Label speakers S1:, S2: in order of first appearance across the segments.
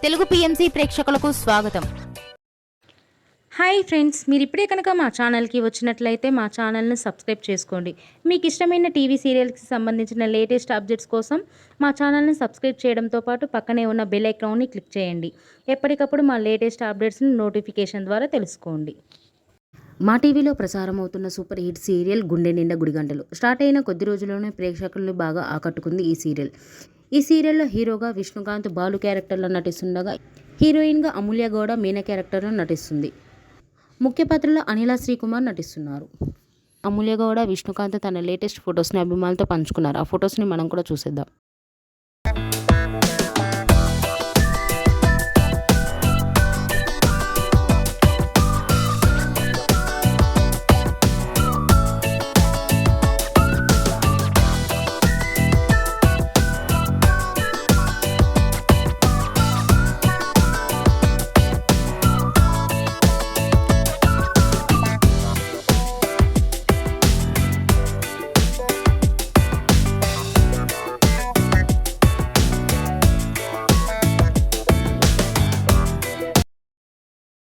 S1: Telugu PMC ప్రేక్షకులకు స్వాగతం.
S2: Hi friends, మీరు ఇప్పుడే కనుక మా ఛానల్కి వచ్చినట్లయితే మా ఛానల్ని సబ్స్క్రైబ్ చేసుకోండి. మీకు ఇష్టమైన టీవీ సీరియల్స్కి సంబంధించిన లేటెస్ట్ అప్డేట్స్ కోసం మా ఛానల్ని సబ్స్క్రైబ్ చేయడంతో పాటు పక్కనే ఉన్న బెల్ ఐకాన్ని క్లిక్ చేయండి. ఎప్పటికప్పుడు మా లేటెస్ట్ అప్డేట్స్ని నోటిఫికేషన్ ద్వారా తెలుసుకోండి. మా టీవీలో ప్రసారం అవుతున్న సూపర్ హిట్ సీరియల్ గుండె నిండా గుడిగంటలు స్టార్ట్ అయిన కొద్ది రోజుల్లోనే ప్రేక్షకులను బాగా ఆకట్టుకుంది ఈ సీరియల్. ఈ సీరియల్లో హీరోగా విష్ణుకాంత్ బాలు క్యారెక్టర్లో నటిస్తుండగా హీరోయిన్గా అమూల్య గౌడ మీనా క్యారెక్టర్లో నటిస్తుంది. ముఖ్య పాత్రలో అనిలా శ్రీకుమార్ నటిస్తున్నారు. అమూల్య గౌడ విష్ణుకాంత్ తన లేటెస్ట్ ఫొటోస్ని అభిమానులతో పంచుకున్నారు. ఆ ఫొటోస్ని మనం కూడా చూసేద్దాం.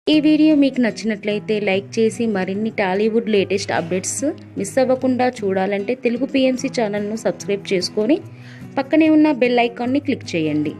S2: ఈ వీడియో మీకు నచ్చినట్లయితే లైక్ చేసి మరిన్ని టాలీవుడ్ లేటెస్ట్ అప్డేట్స్ మిస్ అవ్వకుండా చూడాలంటే తెలుగు పిఎంసి ఛానల్ను సబ్స్క్రైబ్ చేసుకొని పక్కనే ఉన్న బెల్ ఐకాన్ని క్లిక్ చేయండి.